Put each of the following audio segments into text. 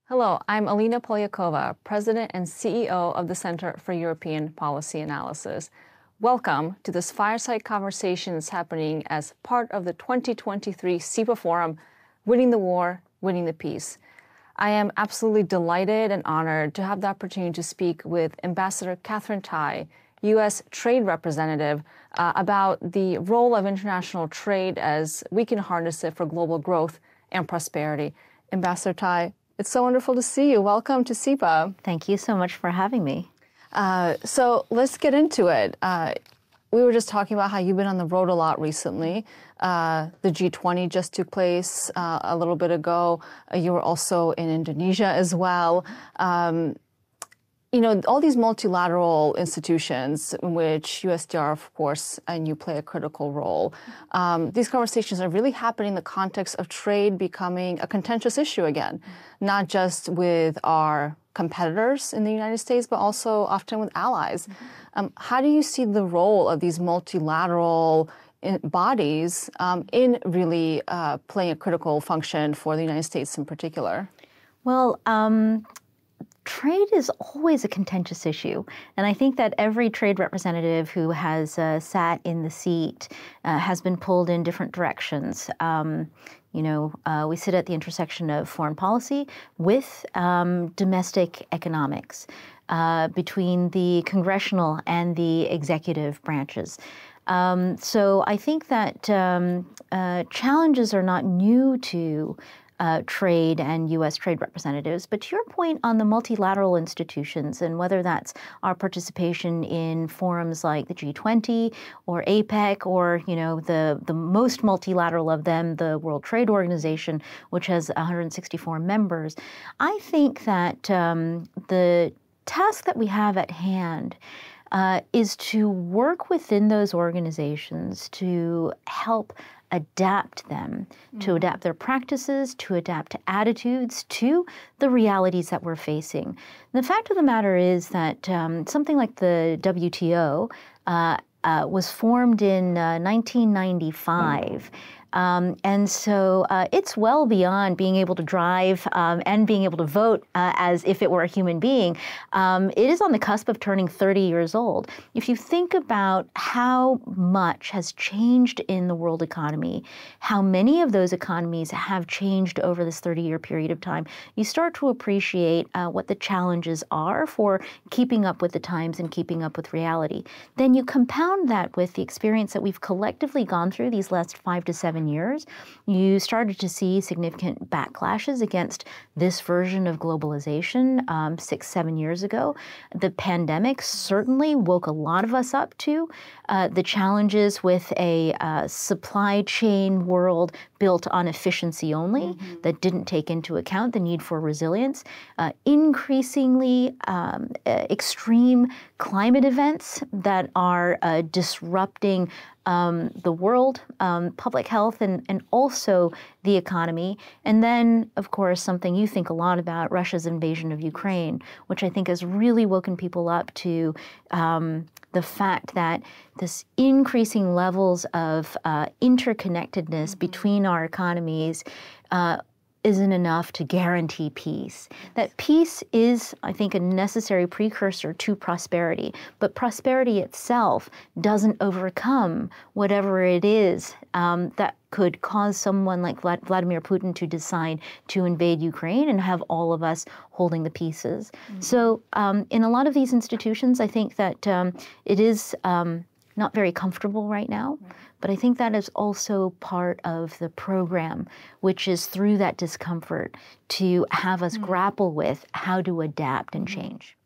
Hello, I'm Alina Polyakova, President and CEO of the Center for European Policy Analysis. Welcome to this fireside conversation that's happening as part of the 2023 CEPA Forum, Winning the War, Winning the Peace. I am absolutely delighted and honored to have the opportunity to speak with Ambassador Katherine Tai, U.S. Trade Representative, about the role of international trade as we can harness it for global growth and prosperity. Ambassador Tai, it's so wonderful to see you. Welcome to CEPA. Thank you so much for having me. So let's get into it. We were just talking about how you've been on the road a lot recently. The G20 just took place a little bit ago. You were also in Indonesia as well. You know, all these multilateral institutions in which USTR, of course, and you play a critical role. These conversations are really happening in the context of trade becoming a contentious issue again, not just with our competitors in the United States, but also often with allies. How do you see the role of these multilateral bodies in really playing a critical function for the United States in particular? Well, trade is always a contentious issue, and I think that every trade representative who has sat in the seat has been pulled in different directions. We sit at the intersection of foreign policy with domestic economics, between the congressional and the executive branches. So I think that challenges are not new to trade and U.S. trade representatives. But to your point on the multilateral institutions and whether that's our participation in forums like the G20 or APEC or, the most multilateral of them, the World Trade Organization, which has 164 members, I think that the task that we have at hand is to work within those organizations to help adapt them, to adapt their practices, to adapt attitudes to the realities that we're facing. The fact of the matter is that something like the WTO was formed in 1995. And so it's well beyond being able to drive and being able to vote as if it were a human being. It is on the cusp of turning 30 years old. If you think about how much has changed in the world economy, how many of those economies have changed over this 30-year period of time, you start to appreciate what the challenges are for keeping up with the times and keeping up with reality. Then you compound that with the experience that we've collectively gone through these last 5 to 7 years, you started to see significant backlashes against this version of globalization 6, 7 years ago. The pandemic certainly woke a lot of us up to the challenges with a supply chain world built on efficiency only that didn't take into account the need for resilience, increasingly extreme climate events that are disrupting the world, public health, and also the economy. And then, of course, something you think a lot about, Russia's invasion of Ukraine, which I think has really woken people up to the fact that this increasing levels of interconnectedness between our economies isn't enough to guarantee peace. That peace is, I think, a necessary precursor to prosperity, but prosperity itself doesn't overcome whatever it is that could cause someone like Vladimir Putin to decide to invade Ukraine and have all of us holding the pieces. So in a lot of these institutions, I think that it is not very comfortable right now, but I think that is also part of the program, which is through that discomfort to have us grapple with how to adapt and change.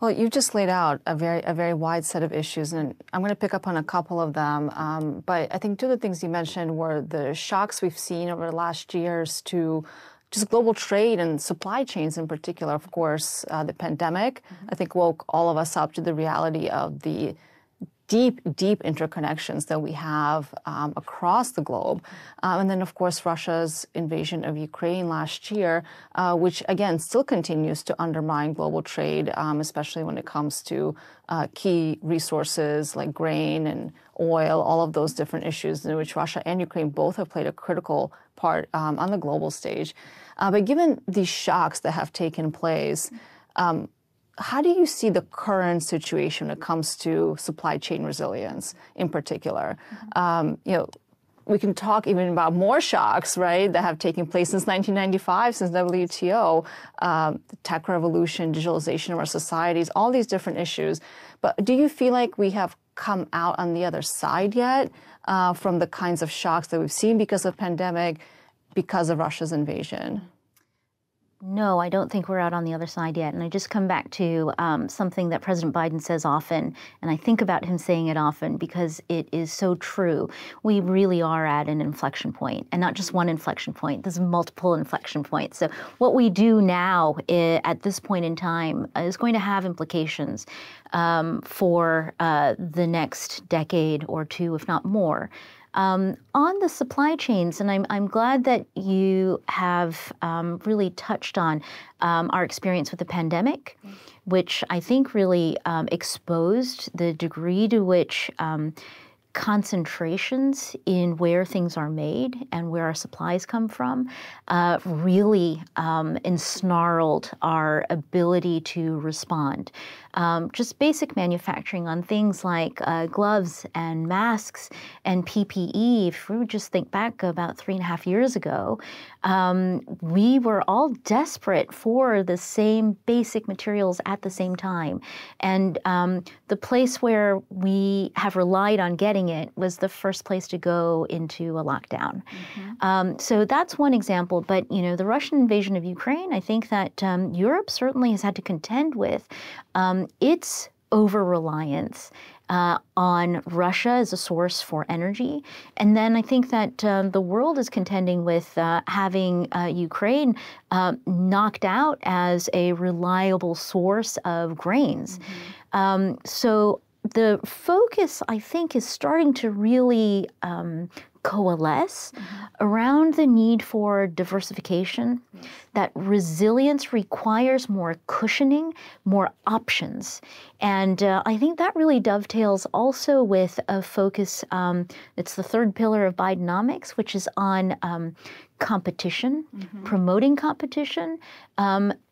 Well, you just laid out a very wide set of issues, and I'm going to pick up on a couple of them. But I think two of the things you mentioned were the shocks we've seen over the last years to just global trade and supply chains in particular. Of course, the pandemic, I think, woke all of us up to the reality of the deep interconnections that we have across the globe. And then, of course, Russia's invasion of Ukraine last year, which, again, still continues to undermine global trade, especially when it comes to key resources like grain and oil, all of those different issues in which Russia and Ukraine both have played a critical part on the global stage. But given these shocks that have taken place, how do you see the current situation when it comes to supply chain resilience in particular? We can talk even about more shocks, right, that have taken place since 1995, since WTO, the tech revolution, digitalization of our societies, all these different issues. But do you feel like we have come out on the other side yet from the kinds of shocks that we've seen because of pandemic, because of Russia's invasion? No, I don't think we're out on the other side yet. And I just come back to something that President Biden says often, and I think about him saying it often because it is so true. We really are at an inflection point, and not just one inflection point. There's multiple inflection points. So what we do now at this point in time is going to have implications for the next decade or two, if not more. On the supply chains, and I'm glad that you have really touched on our experience with the pandemic, which I think really exposed the degree to which concentrations in where things are made and where our supplies come from really ensnarled our ability to respond. Just basic manufacturing on things like gloves and masks and PPE, if we would just think back about 3.5 years ago, we were all desperate for the same basic materials at the same time. And the place where we have relied on getting it was the first place to go into a lockdown. So that's one example. But, the Russian invasion of Ukraine, I think that Europe certainly has had to contend with its over-reliance on Russia as a source for energy. And then I think that the world is contending with having Ukraine knocked out as a reliable source of grains. So the focus, I think, is starting to really coalesce around the need for diversification, that resilience requires more cushioning, more options. And I think that really dovetails also with a focus, it's the third pillar of Bidenomics, which is on competition, promoting competition.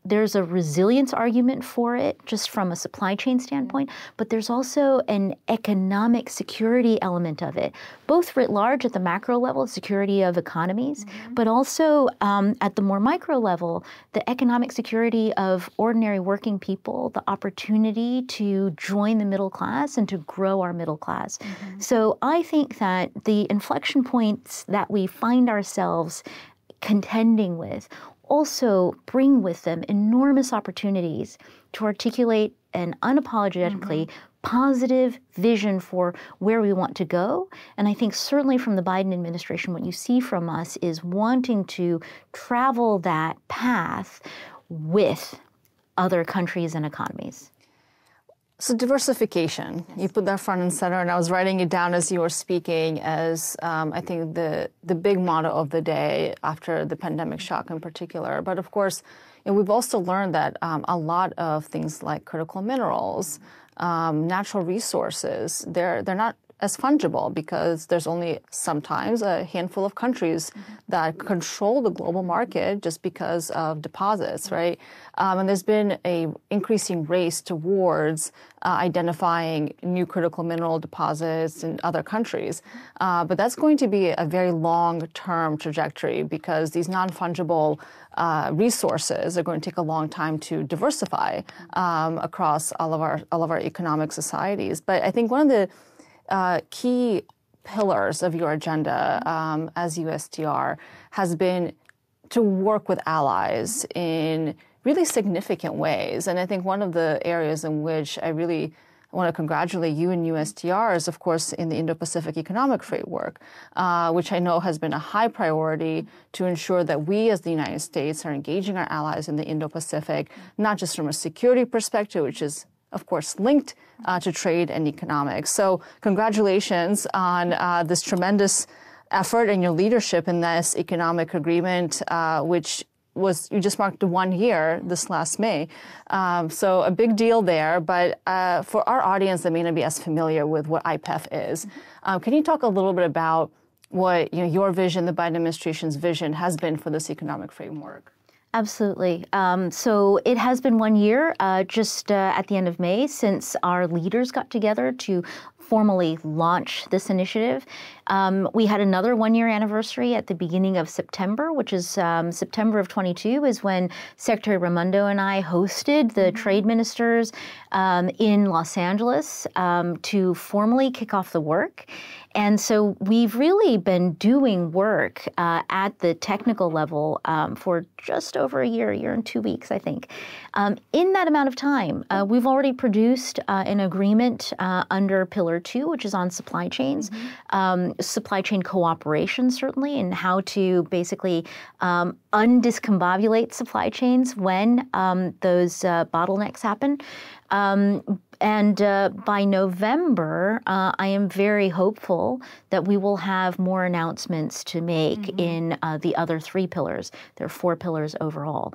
There's a resilience argument for it, just from a supply chain standpoint, but there's also an economic security element of it, both writ large at the macro level, security of economies, but also at the more micro level, the economic security of ordinary working people, the opportunity to join the middle class and to grow our middle class. So I think that the inflection points that we find ourselves contending with also bring with them enormous opportunities to articulate an unapologetically positive vision for where we want to go. And I think certainly from the Biden administration, what you see from us is wanting to travel that path with other countries and economies. So diversification, you put that front and center, and I was writing it down as you were speaking as I think the big motto of the day after the pandemic shock in particular. But of course, we've also learned that a lot of things like critical minerals, natural resources, they're not as fungible because there's only sometimes a handful of countries that control the global market just because of deposits, right? And there's been a increasing race towards identifying new critical mineral deposits in other countries. But that's going to be a very long-term trajectory because these non-fungible resources are going to take a long time to diversify across all of our economic societies. But I think one of the key pillars of your agenda as USTR has been to work with allies in really significant ways. And I think one of the areas in which I really want to congratulate you and USTR is, of course, in the Indo-Pacific Economic Framework, which I know has been a high priority to ensure that we as the United States are engaging our allies in the Indo-Pacific, not just from a security perspective, which is of course, linked to trade and economics. So congratulations on this tremendous effort and your leadership in this economic agreement, which you just marked 1 year this last May. So a big deal there. But for our audience that may not be as familiar with what IPEF is, can you talk a little bit about what your vision, the Biden administration's vision, has been for this economic framework? Absolutely. So it has been 1 year, just at the end of May, since our leaders got together to formally launch this initiative. We had another 1 year anniversary at the beginning of September, which is September of 22 is when Secretary Raimondo and I hosted the trade ministers in Los Angeles to formally kick off the work. And so we've really been doing work at the technical level for just over a year and 2 weeks, I think. In that amount of time, we've already produced an agreement under Pillar 2, which is on supply chains, supply chain cooperation, certainly, and how to basically undiscombobulate supply chains when those bottlenecks happen. And by November, I am very hopeful that we will have more announcements to make in the other 3 pillars. There are 4 pillars overall.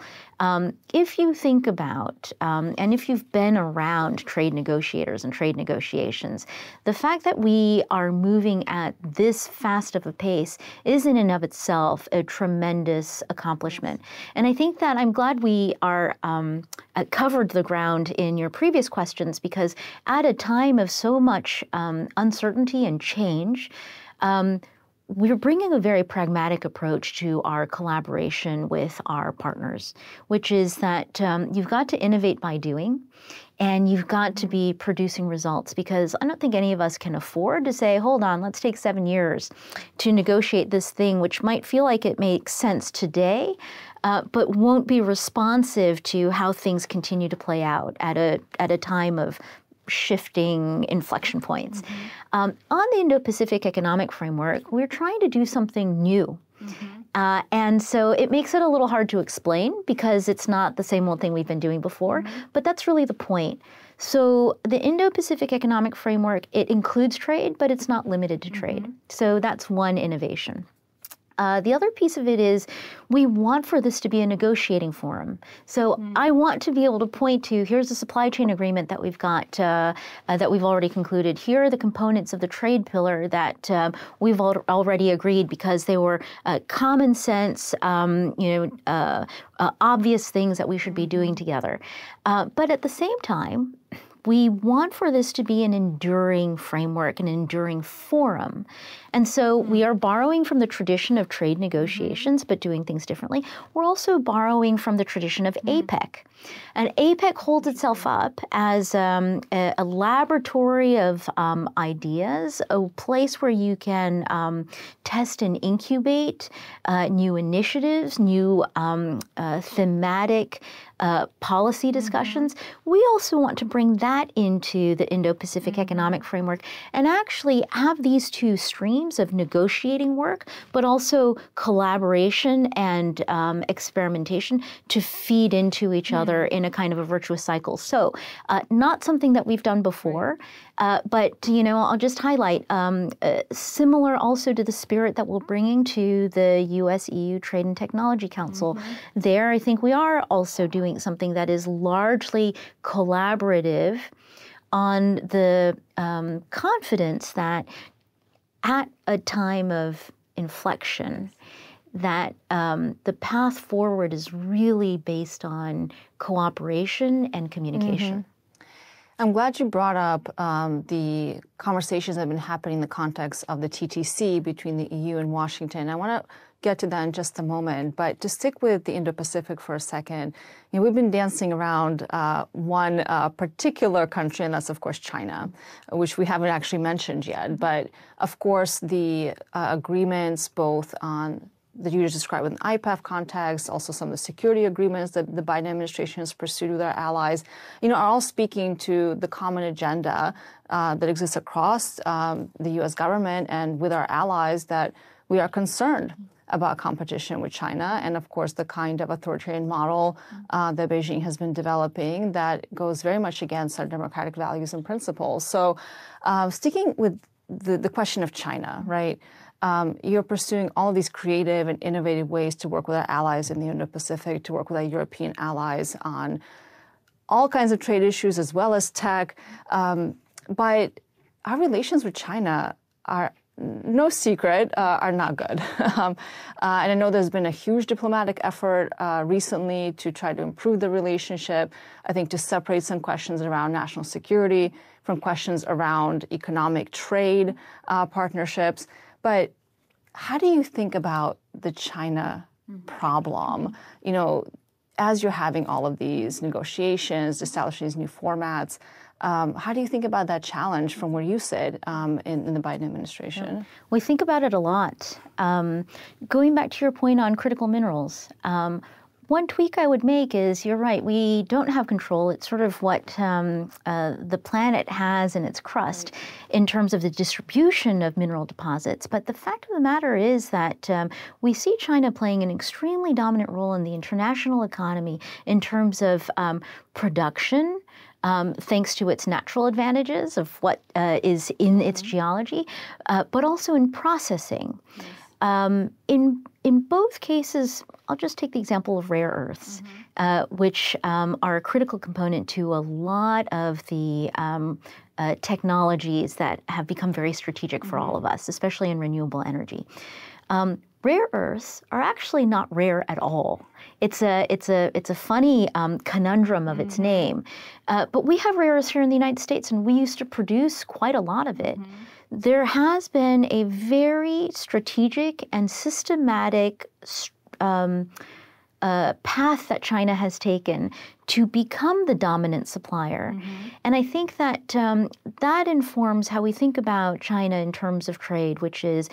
If you think about, and if you've been around trade negotiators and trade negotiations, the fact that we are moving at this fast of a pace is in and of itself a tremendous accomplishment. And I think that I'm glad we are covered the ground in your previous questions, because at a time of so much uncertainty and change, we're bringing a very pragmatic approach to our collaboration with our partners, which is that you've got to innovate by doing, and you've got to be producing results, because I don't think any of us can afford to say, hold on, let's take 7 years to negotiate this thing, which might feel like it makes sense today, but won't be responsive to how things continue to play out at a time of shifting inflection points. On the Indo-Pacific Economic Framework, we're trying to do something new. And so it makes it a little hard to explain, because it's not the same old thing we've been doing before, but that's really the point. So the Indo-Pacific Economic Framework, it includes trade, but it's not limited to trade. So that's one innovation. The other piece of it is we want for this to be a negotiating forum. So I want to be able to point to, here's a supply chain agreement that we've got, that we've already concluded. Here are the components of the trade pillar that we've already agreed, because they were common sense, obvious things that we should be doing together. But at the same time, we want for this to be an enduring framework, an enduring forum. And so we are borrowing from the tradition of trade negotiations, but doing things differently. We're also borrowing from the tradition of APEC. And APEC holds itself up as a laboratory of ideas, a place where you can test and incubate new initiatives, new thematic policy discussions. We also want to bring that into the Indo-Pacific Economic Framework and actually have these 2 streams of negotiating work, but also collaboration and experimentation to feed into each other in a kind of a virtuous cycle. So not something that we've done before, but I'll just highlight similar also to the spirit that we're bringing to the U.S.-EU Trade and Technology Council. There, I think we are also doing something that is largely collaborative on the confidence that at a time of inflection, that the path forward is really based on cooperation and communication. I'm glad you brought up the conversations that have been happening in the context of the TTC between the EU and Washington. I want to get to that in just a moment, but to stick with the Indo-Pacific for a second, we've been dancing around one particular country, and that's, of course, China, which we haven't actually mentioned yet. But, of course, the agreements both on that you just described with an IPEF context, also some of the security agreements that the Biden administration has pursued with our allies, are all speaking to the common agenda that exists across the U.S. government and with our allies, that we are concerned about competition with China, and of course the kind of authoritarian model that Beijing has been developing that goes very much against our democratic values and principles. So sticking with the question of China, right? You're pursuing all of these creative and innovative ways to work with our allies in the Indo-Pacific, to work with our European allies on all kinds of trade issues as well as tech. But our relations with China are, no secret, are not good. And I know there's been a huge diplomatic effort recently to try to improve the relationship, I think to separate some questions around national security from questions around economic trade partnerships. But how do you think about the China problem? You know, as you're having all of these negotiations, establishing these new formats, how do you think about that challenge from where you sit in the Biden administration? We think about it a lot. Going back to your point on critical minerals, one tweak I would make is, you're right, we don't have control. It's sort of what the planet has in its crust in terms of the distribution of mineral deposits. But the fact of the matter is that we see China playing an extremely dominant role in the international economy in terms of production, thanks to its natural advantages of what is in its geology, but also in processing. In both cases, I'll just take the example of rare earths, which are a critical component to a lot of the technologies that have become very strategic for all of us, especially in renewable energy. Rare earths are actually not rare at all. It's a funny conundrum of its name. But we have rare earths here in the United States, and we used to produce quite a lot of it. There has been a very strategic and systematic path that China has taken to become the dominant supplier. And I think that that informs how we think about China in terms of trade, which is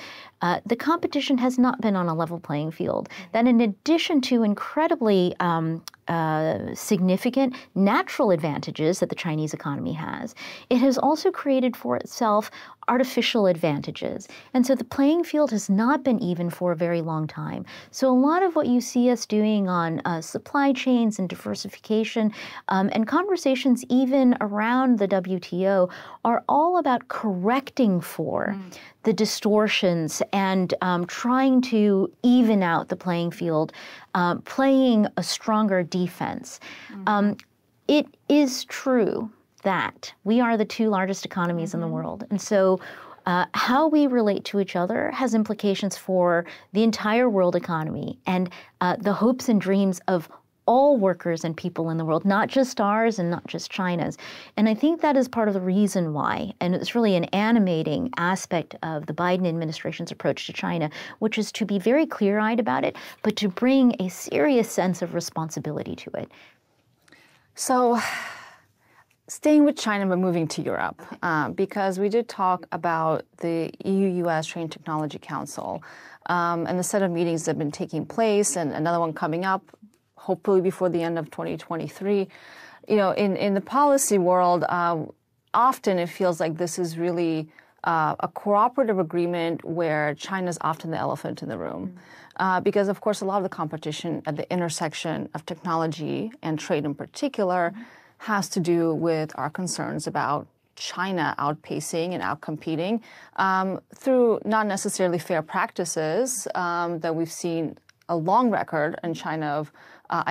the competition has not been on a level playing field. That in addition to incredibly significant natural advantages that the Chinese economy has, it has also created for itself artificial advantages. And so the playing field has not been even for a very long time. So a lot of what you see us doing on supply chains and diversification and conversations even around the WTO are all about correcting for the distortions and trying to even out the playing field, playing a stronger defense. It is true that we are the two largest economies in the world. And so how we relate to each other has implications for the entire world economy and the hopes and dreams of all workers and people in the world, not just ours and not just China's. And I think that is part of the reason why, and it's really an animating aspect of the Biden administration's approach to China, which is to be very clear-eyed about it, but to bring a serious sense of responsibility to it. So, staying with China but moving to Europe, because we did talk about the EU-US Trade and Technology Council and the set of meetings that have been taking place and another one coming up, hopefully before the end of 2023. You know, in the policy world, often it feels like this is really a cooperative agreement where China's often the elephant in the room. Because, of course, a lot of the competition at the intersection of technology and trade in particular has to do with our concerns about China outpacing and outcompeting through not necessarily fair practices that we've seen a long record in China of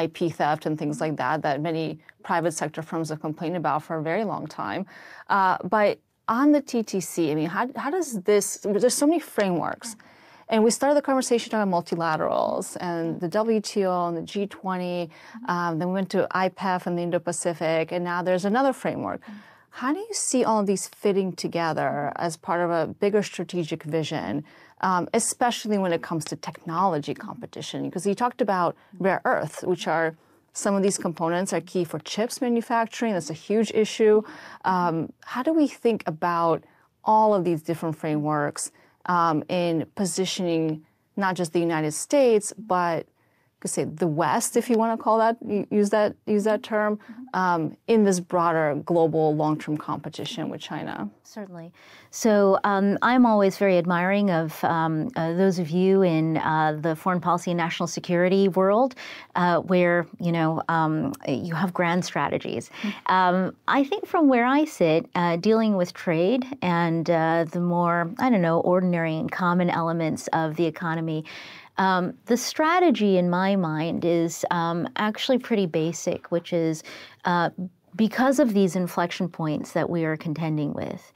IP theft and things like that that many private sector firms have complained about for a very long time. But on the TTC, I mean, how does this, there's so many frameworks. And we started the conversation on multilaterals and the WTO and the G20, then we went to IPEF and the Indo-Pacific, and now there's another framework. How do you see all of these fitting together as part of a bigger strategic vision, especially when it comes to technology competition? Because you talked about rare earths, which are some of these components are key for chips manufacturing. That's a huge issue. How do we think about all of these different frameworks in positioning not just the United States, but could say the West, if you want to call that, use that term, in this broader global long-term competition with China? Certainly. So I'm always very admiring of those of you in the foreign policy and national security world, where you have grand strategies. I think from where I sit, dealing with trade and the more ordinary and common elements of the economy. The strategy in my mind is actually pretty basic, which is because of these inflection points that we are contending with,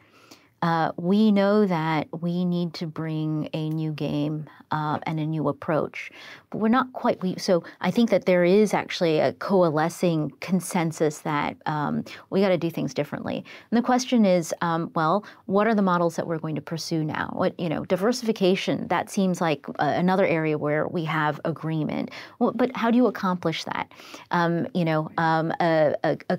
we know that we need to bring a new game and a new approach, but we're not quite. So I think that there is actually a coalescing consensus that we got to do things differently. And the question is, well, what are the models that we're going to pursue now? Diversification, that seems like another area where we have agreement. Well, but how do you accomplish that? A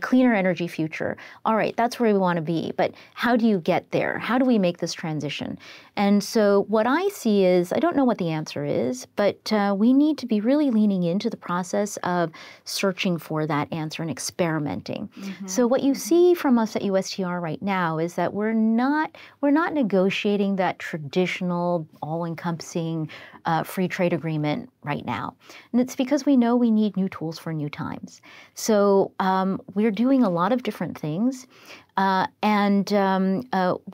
cleaner energy future. All right, that's where we want to be. But how do you get there? How do we make this transition? And so what I see is, I don't know what the answer is, but we need to be really leaning into the process of searching for that answer and experimenting. So what you see from us at USTR right now is that we're not negotiating that traditional all-encompassing free trade agreement right now. And it's because we know we need new tools for new times. So we're doing a lot of different things. And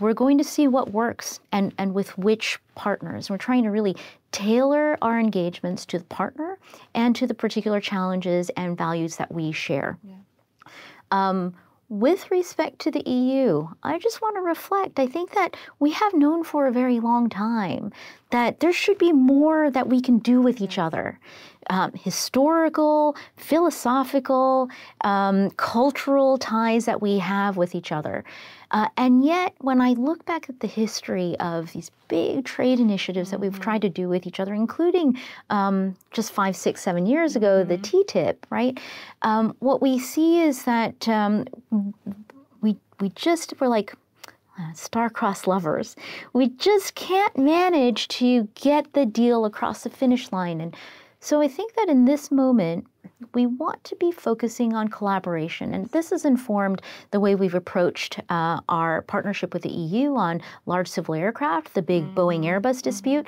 we're going to see what works and with which partners. We're trying to really tailor our engagements to the partner and to the particular challenges and values that we share. Yeah. With respect to the EU, I just want to reflect. I think that we have known for a very long time that there should be more that we can do with each other. Historical, philosophical, cultural ties that we have with each other. And yet, when I look back at the history of these big trade initiatives that we've tried to do with each other, including just 5, 6, 7 years ago, the TTIP, right? What we see is that we're like star-crossed lovers. We just can't manage to get the deal across the finish line. And so I think that in this moment, we want to be focusing on collaboration. And this has informed the way we've approached our partnership with the EU on large civil aircraft, the big Boeing-Airbus dispute.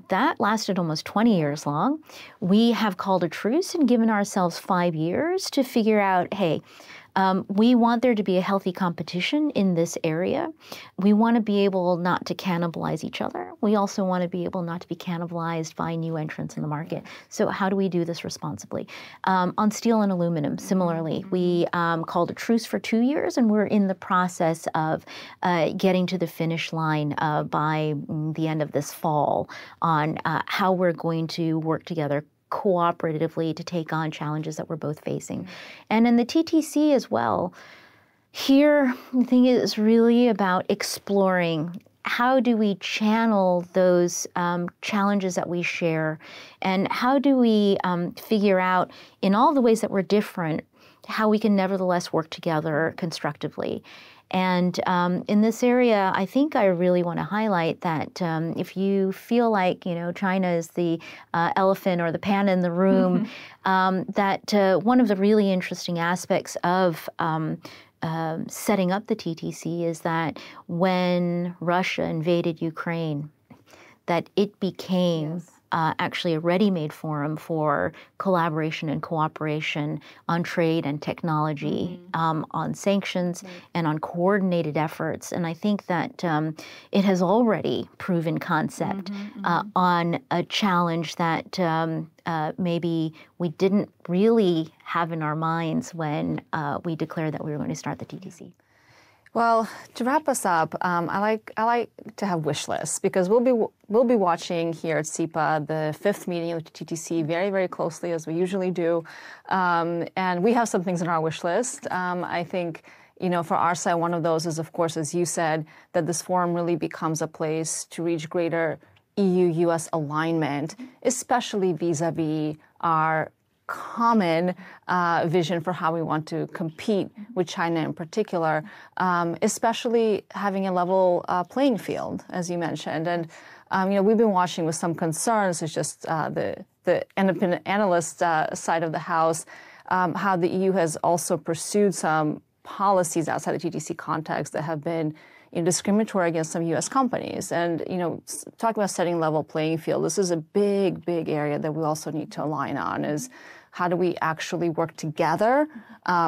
That lasted almost 20 years long. We have called a truce and given ourselves 5 years to figure out, hey, we want there to be a healthy competition in this area. We want to be able not to cannibalize each other. We also want to be able not to be cannibalized by new entrants in the market. So how do we do this responsibly? On steel and aluminum, similarly, we called a truce for 2 years, and we're in the process of getting to the finish line by the end of this fall on how we're going to work together cooperatively to take on challenges that we're both facing. And in the TTC as well, here the thing is really about exploring how do we channel those challenges that we share, and how do we figure out in all the ways that we're different, how we can nevertheless work together constructively. And in this area, I think I really want to highlight that if you feel like, China is the elephant or the panda in the room, that one of the really interesting aspects of setting up the TTC is that when Russia invaded Ukraine, that it became actually a ready-made forum for collaboration and cooperation on trade and technology, on sanctions, and on coordinated efforts. And I think that it has already proven concept on a challenge that maybe we didn't really have in our minds when we declared that we were going to start the TTC. Well, to wrap us up, I like to have wish lists because we'll be watching here at CEPA the 5th meeting of the TTC very, very closely, as we usually do, and we have some things on our wish list. I think for our side, one of those is, of course, as you said, that this forum really becomes a place to reach greater EU-US alignment, especially vis-a-vis our common vision for how we want to compete with China in particular, especially having a level playing field, as you mentioned. And we've been watching with some concerns. It's just the independent analyst side of the House, how the EU has also pursued some policies outside the TTC context that have been discriminatory against some U.S. companies. And, talking about setting level playing field, this is a big, big area that we also need to align on, is how do we actually work together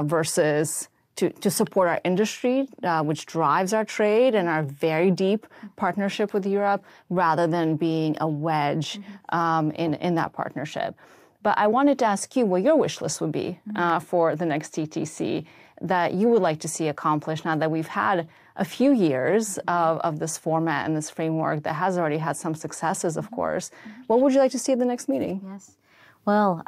versus to support our industry, which drives our trade and our very deep partnership with Europe, rather than being a wedge in that partnership. But I wanted to ask you what your wish list would be for the next TTC that you would like to see accomplished now that we've had a few years of this format and this framework that has already had some successes, of course. What would you like to see at the next meeting? Yes. Well,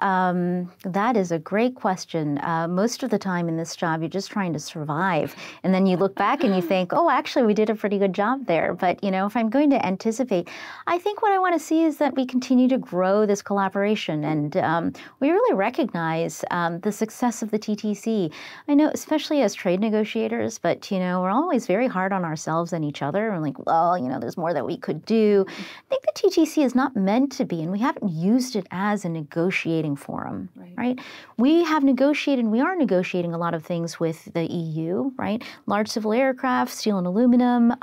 that is a great question. Most of the time in this job, you're just trying to survive. And then you look back and you think, oh, actually, we did a pretty good job there. But, if I'm going to anticipate, I think what I want to see is that we continue to grow this collaboration. And we really recognize the success of the TTC. I know, especially as trade negotiators, but, we're always very hard on ourselves and each other. We're like, well, there's more that we could do. I think the TTC is not meant to be, and we haven't used it as a negotiating forum, right? We are negotiating a lot of things with the EU, right? Large civil aircraft, steel and aluminum,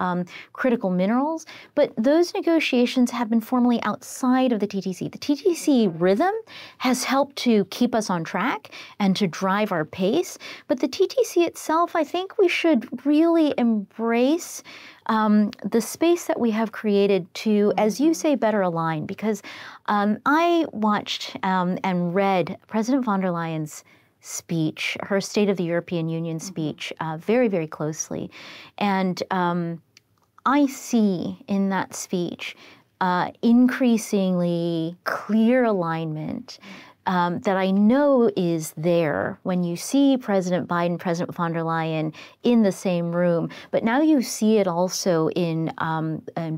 critical minerals, but those negotiations have been formally outside of the TTC. The TTC rhythm has helped to keep us on track and to drive our pace, but the TTC itself, I think we should really embrace the space that we have created to, as you say, better align. Because I watched and read President von der Leyen's speech, her State of the European Union speech, very, very closely. And I see in that speech increasingly clear alignment that I know is there when you see President Biden, President von der Leyen in the same room, but now you see it also in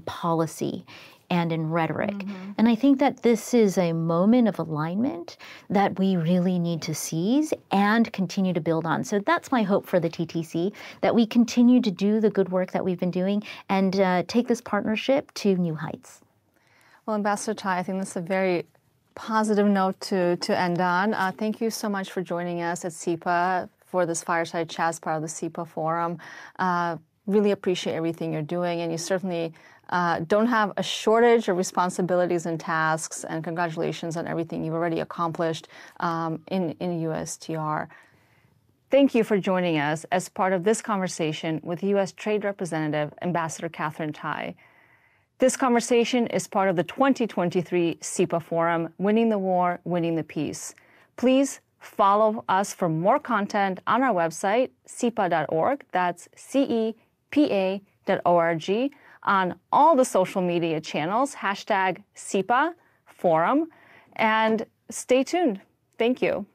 policy and in rhetoric. And I think that this is a moment of alignment that we really need to seize and continue to build on. So that's my hope for the TTC, that we continue to do the good work that we've been doing and take this partnership to new heights. Well, Ambassador Tai, I think that's a very positive note to end on. Thank you so much for joining us at CEPA for this fireside chat as part of the CEPA Forum. Really appreciate everything you're doing, and you certainly don't have a shortage of responsibilities and tasks, and congratulations on everything you've already accomplished in USTR. Thank you for joining us as part of this conversation with U.S. Trade Representative Ambassador Katherine Tai. This conversation is part of the 2023 CEPA Forum, Winning the War, Winning the Peace. Please follow us for more content on our website, cepa.org, that's CEPA.org, on all the social media channels, #CEPA Forum, and stay tuned. Thank you.